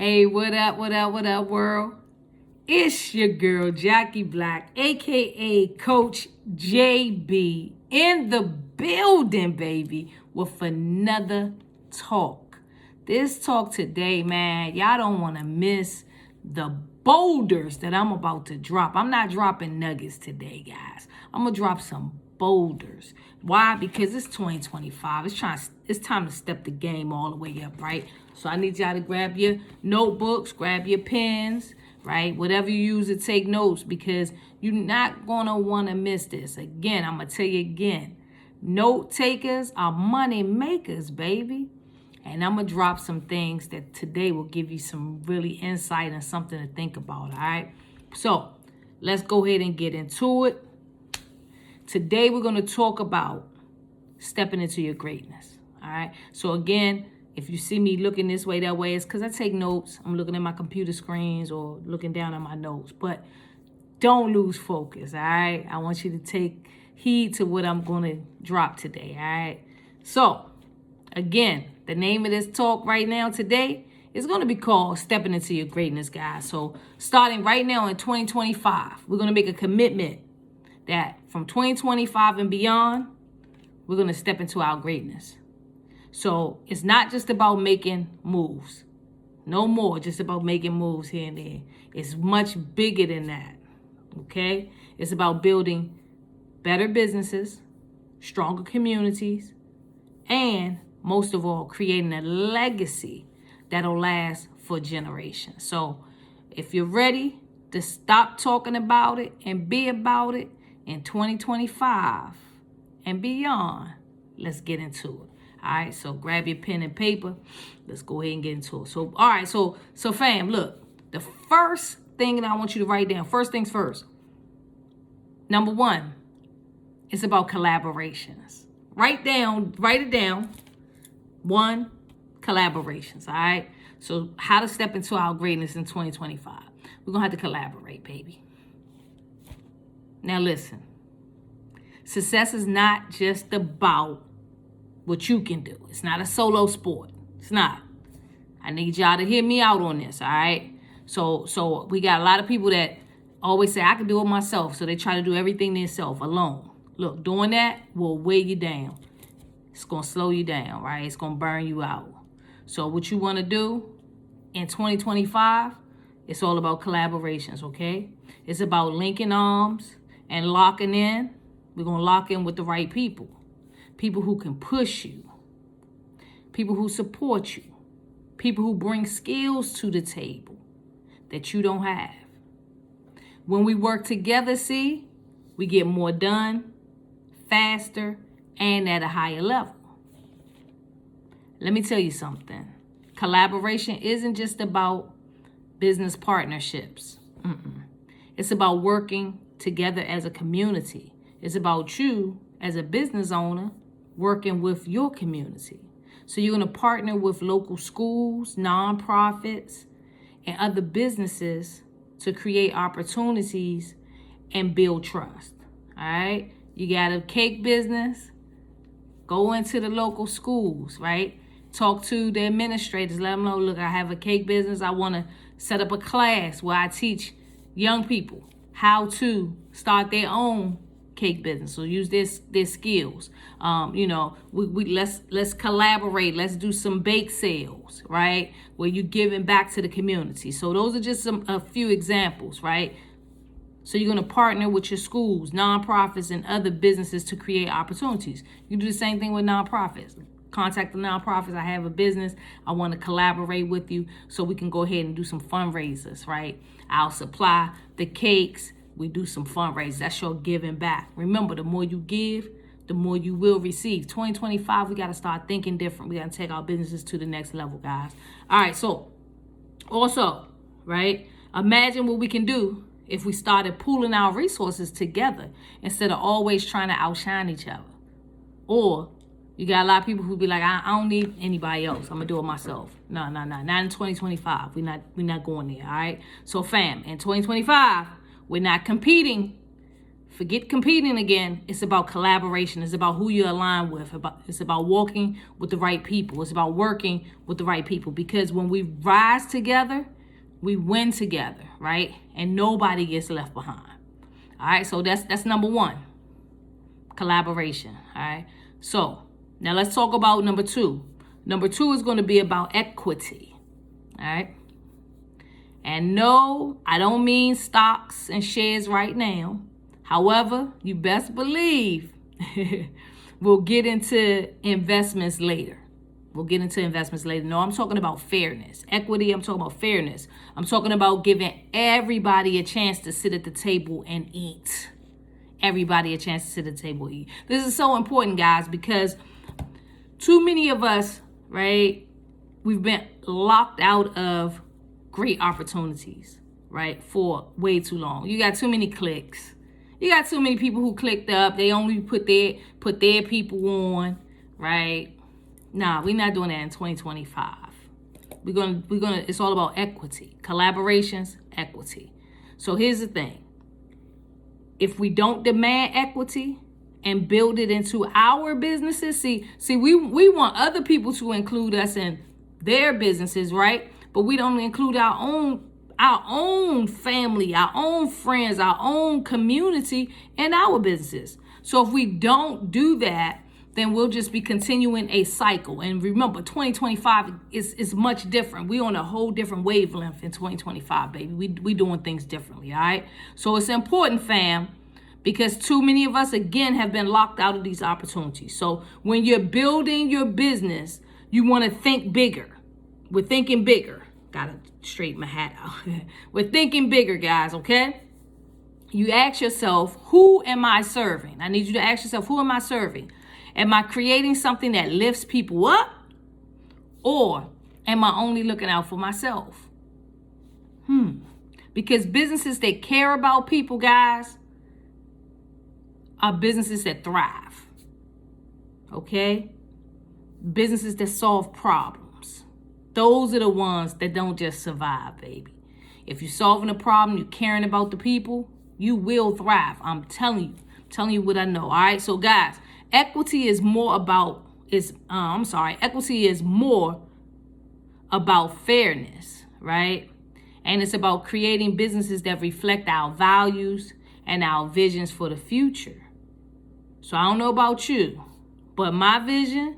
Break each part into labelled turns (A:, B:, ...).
A: Hey, what up, world? It's your girl, Jackie Black, aka Coach JB, in the building, baby, with another talk. This talk today, man, y'all don't want to miss the boulders that I'm about to drop. I'm not dropping nuggets today, guys. I'm going to drop some boulders. Why? Because it's 2025. It's time to step the game all the way up, right? So I need y'all to grab your notebooks, grab your pens, right? Whatever you use to take notes, because you're not going to want to miss this. Again, I'm going to tell you again. Note takers are money makers, baby. And I'm going to drop some things that today will give you some really insight and something to think about, all right? So let's go ahead and get into it. Today, we're going to talk about stepping into your greatness, all right? So again, if you see me looking this way, that way, it's because I take notes. I'm looking at my computer screens or looking down at my notes. But don't lose focus, all right? I want you to take heed to what I'm going to drop today, all right? So, again, the name of this talk right now today is going to be called Stepping Into Your Greatness, guys. So, starting right now in 2025, we're going to make a commitment that from 2025 and beyond, we're going to step into our greatness. So it's not just about making moves. No more just about making moves here and there. It's much bigger than that, okay? It's about building better businesses, stronger communities, and most of all, creating a legacy that'll last for generations. So if you're ready to stop talking about it and be about it in 2025 and beyond, let's get into it. All right, so grab your pen and paper. Let's go ahead and get into it. So, all right, so fam, look, the first thing that I want you to write down, first things first. Number one, it's about collaborations. Write it down. One, collaborations, all right? So how to step into our greatness in 2025. We're going to have to collaborate, baby. Now listen, success is not just about what you can do. It's not a solo sport. It's not. I need y'all to hear me out on this, all right? So we got a lot of people that always say, I can do it myself. So they try to do everything themselves alone. Look, doing that will weigh you down. It's going to slow you down, right? It's going to burn you out. So what you want to do in 2025, it's all about collaborations, okay? It's about linking arms and locking in. We're going to lock in with the right people. People who can push you. People who support you. People who bring skills to the table that you don't have. When we work together, see, we get more done, faster, and at a higher level. Let me tell you something. Collaboration isn't just about business partnerships. It's about working together as a community. It's about you as a business owner working with your community. So you're going to partner with local schools, nonprofits, and other businesses to create opportunities and build trust. All right? You got a cake business, go into the local schools, right? Talk to the administrators, let them know, look, I have a cake business. I want to set up a class where I teach young people how to start their own cake business. So use their skills. Let's collaborate. Let's do some bake sales, right? Where you're giving back to the community. So those are just a few examples, right? So you're going to partner with your schools, nonprofits, and other businesses to create opportunities. You do the same thing with nonprofits. Contact the nonprofits. I have a business. I want to collaborate with you so we can go ahead and do some fundraisers, right? I'll supply the cakes. We do some fundraisers. That's your giving back. Remember, the more you give, the more you will receive. 2025, we got to start thinking different. We got to take our businesses to the next level, guys. All right, so also, right, imagine what we can do if we started pooling our resources together instead of always trying to outshine each other. Or you got a lot of people who be like, I don't need anybody else. I'm going to do it myself. No. Not in 2025. We're not going there, all right? So, fam, in 2025, we're not competing Forget competing again. It's about collaboration. It's about who you align with. It's about walking with the right people. It's about working with the right people. Because when we rise together, we win together, right? And nobody gets left behind. All right, so that's number one, collaboration. All right, so now let's talk about number two. Number two is going to be about equity. All right, and no, I don't mean stocks and shares right now. However, you best believe we'll get into investments later. No, I'm talking about fairness. Equity, I'm talking about fairness. I'm talking about giving everybody a chance to sit at the table and eat. This is so important, guys, because too many of us, right, we've been locked out of great opportunities, right, for way too long. You got too many clicks. You got too many people who clicked up. They only put their people on, right? Nah, we're not doing that in 2025. We're gonna. It's all about equity, collaborations, equity. So here's the thing: if we don't demand equity and build it into our businesses, see, we want other people to include us in their businesses, right? But we don't include our own family, our own friends, our own community in our businesses. So if we don't do that, then we'll just be continuing a cycle. And remember, 2025 is much different. We on a whole different wavelength in 2025, baby. We doing things differently, all right? So it's important, fam, because too many of us, again, have been locked out of these opportunities. So when you're building your business, you want to think bigger. We're thinking bigger. Gotta straighten my hat out. We're thinking bigger, guys, okay? You ask yourself, who am I serving? I need you to ask yourself, who am I serving? Am I creating something that lifts people up? Or am I only looking out for myself? Because businesses that care about people, guys, are businesses that thrive. Okay? Businesses that solve problems. Those are the ones that don't just survive, baby. If you're solving a problem, you're caring about the people, you will thrive. I'm telling you what I know. All right? So guys, equity is more about fairness, right? And it's about creating businesses that reflect our values and our visions for the future. So I don't know about you, but my vision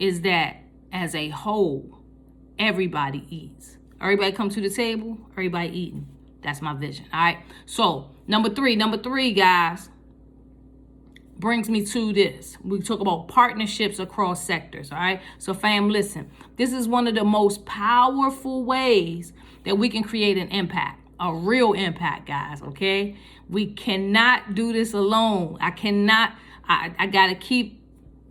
A: is that as a whole, everybody eats. Everybody come to the table, everybody eating. That's my vision, all right? So number three, guys, brings me to this. We talk about partnerships across sectors, all right? So fam, listen, this is one of the most powerful ways that we can create an impact, a real impact, guys, okay? We cannot do this alone. I gotta keep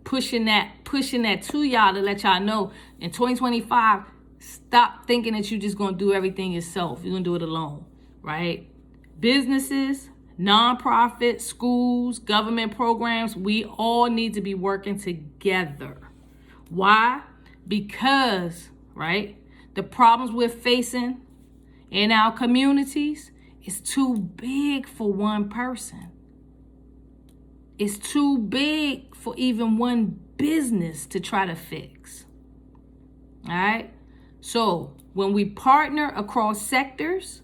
A: pushing that to y'all to let y'all know in 2025, stop thinking that you're just gonna do everything yourself. You're gonna do it alone, right? Businesses, nonprofits, schools, government programs, we all need to be working together. Why? Because, right, the problems we're facing in our communities is too big for one person. It's too big for even one business to try to fix. All right? So when we partner across sectors,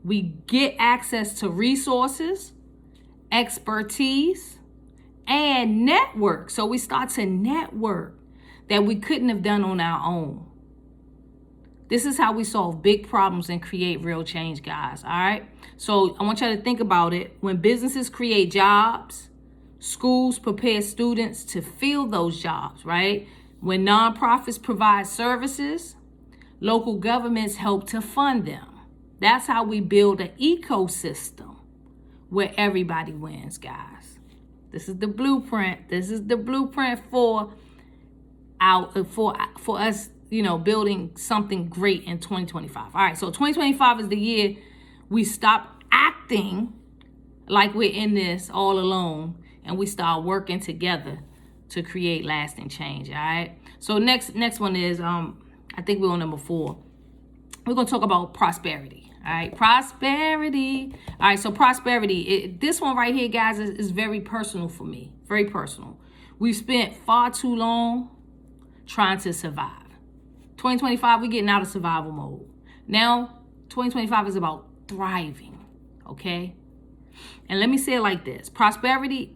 A: we get access to resources, expertise, and network. So we start to network that we couldn't have done on our own. This is how we solve big problems and create real change, guys. All right? So I want you to think about it. When businesses create jobs, schools prepare students to fill those jobs, right? When nonprofits provide services, local governments help to fund them. That's how we build an ecosystem where everybody wins, guys. This is the blueprint. This is the blueprint for us, building something great in 2025. All right, so 2025 is the year we stop acting like we're in this all alone and we start working together to create lasting change, all right? So next one is, I think we're on number 4. We're going to talk about prosperity, All right, prosperity. All right, so prosperity. This one right here, guys, is very personal for me. Very personal. We've spent far too long trying to survive. 2025, we're getting out of survival mode. Now, 2025 is about thriving, okay? And let me say it like this. Prosperity,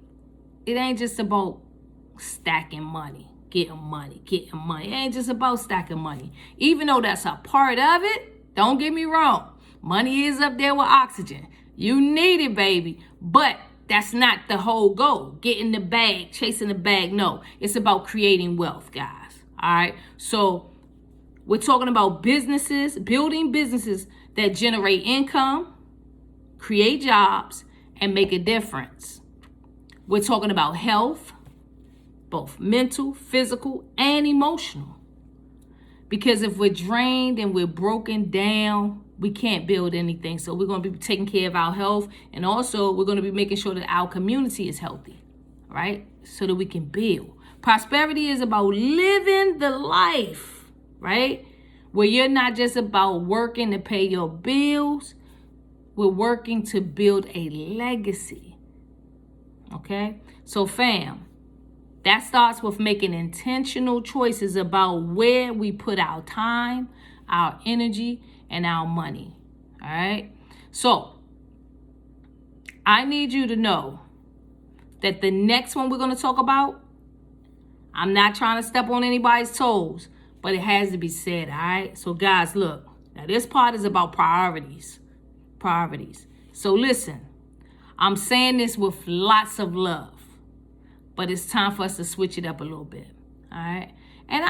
A: it ain't just about stacking money, getting money. It ain't just about stacking money. Even though that's a part of it, don't get me wrong. Money is up there with oxygen. You need it, baby. But that's not the whole goal. Getting the bag, chasing the bag. No, it's about creating wealth, guys. All right. So we're talking about businesses, building businesses that generate income, create jobs, and make a difference. We're talking about health, both mental, physical, and emotional. Because if we're drained and we're broken down, we can't build anything. So we're going to be taking care of our health. And also we're going to be making sure that our community is healthy, right? So that we can build. Prosperity is about living the life, right? Where you're not just about working to pay your bills. We're working to build a legacy. Okay? So fam, that starts with making intentional choices about where we put our time, our energy, and our money. All right? So, I need you to know that the next one we're going to talk about, I'm not trying to step on anybody's toes, but it has to be said, all right? So, guys, look. Now, this part is about priorities. Priorities. So, listen. I'm saying this with lots of love. But it's time for us to switch it up a little bit. All right. And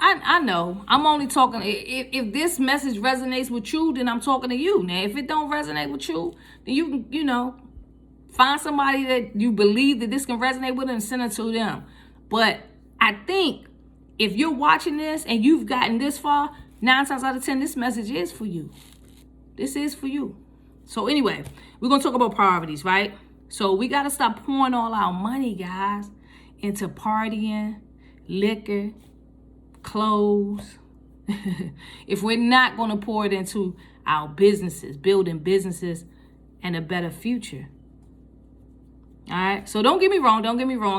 A: I know I'm only talking. If this message resonates with you, then I'm talking to you. Now, if it don't resonate with you, then you can, find somebody that you believe that this can resonate with and send it to them. But I think if you're watching this and you've gotten this far, 9 times out of 10, this message is for you. This is for you. So anyway, we're going to talk about priorities, right? So we got to stop pouring all our money, guys, into partying, liquor, clothes. If we're not going to pour it into our businesses, building businesses and a better future. All right. So don't get me wrong.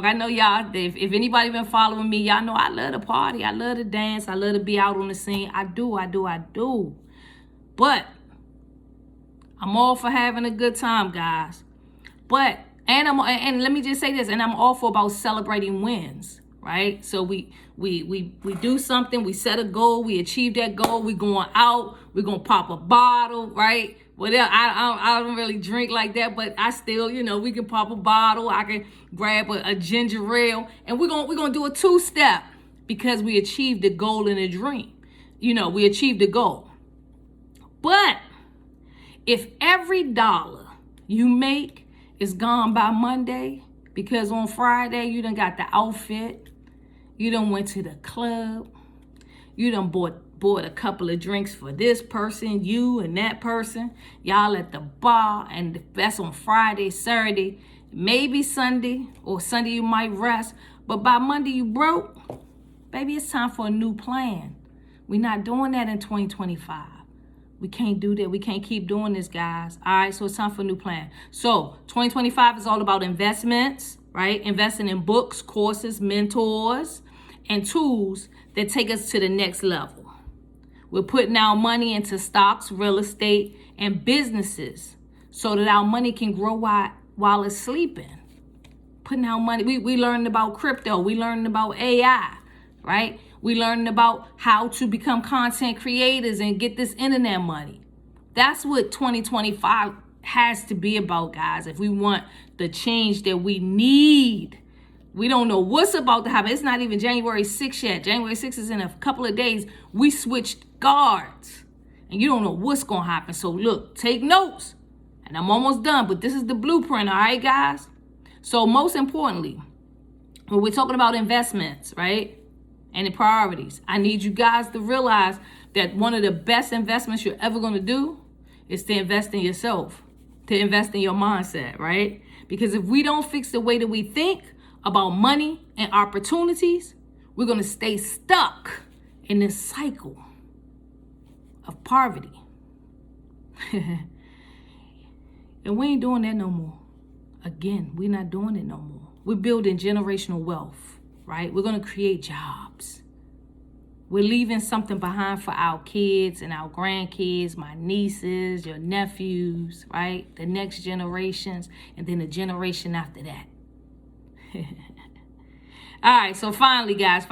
A: I know y'all, if anybody been following me, y'all know I love to party. I love to dance. I love to be out on the scene. I do. But I'm all for having a good time, guys. But and let me just say this, and I'm all for about celebrating wins, right? So we do something, we set a goal, we achieve that goal, we going out, we're gonna pop a bottle, right? Whatever. I don't really drink like that, but I still, we can pop a bottle. I can grab a ginger ale, and we're gonna do a 2-step because we achieved the goal in a dream. We achieved the goal. But if every dollar you make is gone by Monday because on Friday you done got the outfit, you done went to the club, you done bought a couple of drinks for this person, you and that person, y'all at the bar, and that's on Friday, Saturday, maybe Sunday, or Sunday you might rest, but by Monday you broke, baby, it's time for a new plan. We're not doing that in 2025. We can't do that. We can't keep doing this, guys. All right, so it's time for a new plan. So 2025 is all about investments, right? Investing in books, courses, mentors, and tools that take us to the next level. We're putting our money into stocks, real estate, and businesses so that our money can grow while it's sleeping. Putting our money, we learned about crypto. We learned about AI, right? We learned about how to become content creators and get this internet money. That's what 2025 has to be about, guys. If we want the change that we need, we don't know what's about to happen. It's not even January 6th yet. January 6th is in a couple of days. We switched guards, and you don't know what's going to happen. So look, take notes. And I'm almost done, but this is the blueprint, all right, guys? So most importantly, when we're talking about investments, right? And the priorities, I need you guys to realize that one of the best investments you're ever going to do is to invest in yourself, to invest in your mindset, right? Because if we don't fix the way that we think about money and opportunities, we're going to stay stuck in this cycle of poverty. And we ain't doing that no more. Again, we're not doing it no more. We're building generational wealth, right? We're going to create jobs. We're leaving something behind for our kids and our grandkids, my nieces, your nephews, right? The next generations, and then the generation after that. All right, so finally, guys,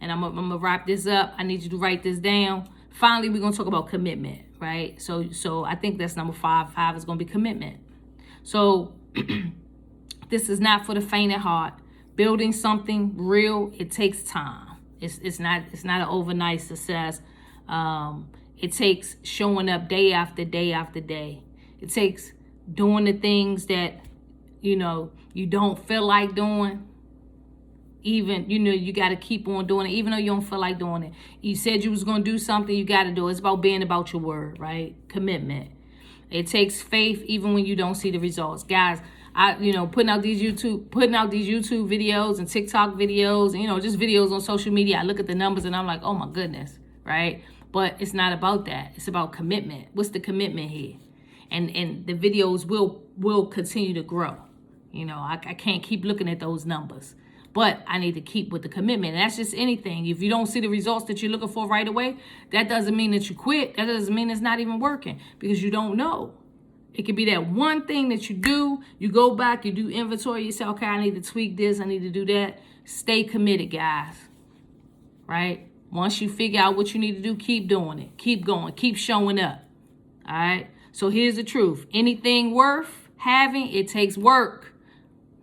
A: and I'm gonna wrap this up. I need you to write this down. Finally, we're gonna talk about commitment, right? So I think that's number 5. 5 is gonna be commitment. So this is not for the faint at heart. Building something real, it takes time. It's not an overnight success. It takes showing up day after day after day. It takes doing the things that, you don't feel like doing. Even, you got to keep on doing it, even though you don't feel like doing it. You said you was going to do something, you got to do it. It's about being about your word, right? Commitment. It takes faith even when you don't see the results. Guys, putting out these YouTube videos and TikTok videos and, just videos on social media. I look at the numbers and I'm like, oh my goodness, right? But it's not about that. It's about commitment. What's the commitment here? And the videos will continue to grow. I can't keep looking at those numbers, but I need to keep with the commitment. And that's just anything. If you don't see the results that you're looking for right away, that doesn't mean that you quit. That doesn't mean it's not even working, because you don't know. It could be that one thing that you do. You go back, you do inventory. You say, okay, I need to tweak this. I need to do that. Stay committed, guys. Right? Once you figure out what you need to do, keep doing it. Keep going. Keep showing up. All right? So here's the truth. Anything worth having, it takes work.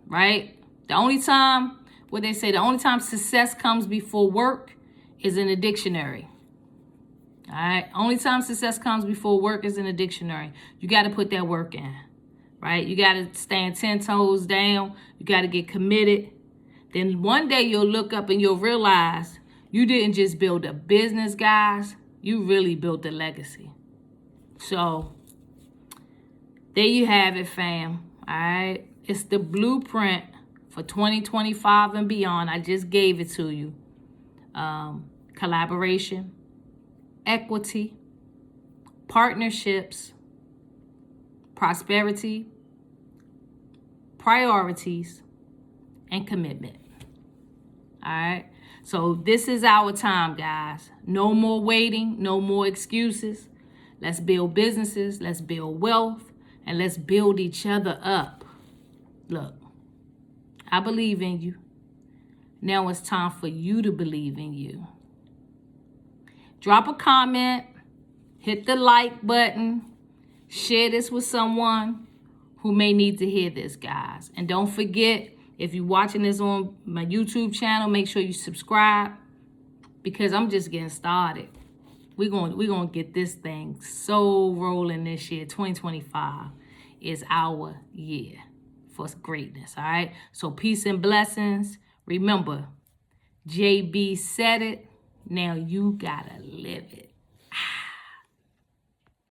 A: Right? The only time success comes before work is in the dictionary. All right. Only time success comes before work is in the dictionary. You got to put that work in, right? You got to stand 10 toes down. You got to get committed. Then one day you'll look up and you'll realize you didn't just build a business, guys. You really built a legacy. So there you have it, fam. All right. It's the blueprint for 2025 and beyond. I just gave it to you. Collaboration, equity, partnerships, prosperity, priorities, and commitment. All right. So this is our time, guys. No more waiting, no more excuses. Let's build businesses, let's build wealth, and let's build each other up. Look, I believe in you. Now it's time for you to believe in you. Drop a comment, hit the like button, share this with someone who may need to hear this, guys. And don't forget, if you're watching this on my YouTube channel, make sure you subscribe, because I'm just getting started. We're going to get this thing so rolling this year. 2025 is our year for greatness, all right? So peace and blessings. Remember, JB said it. Now you gotta live it.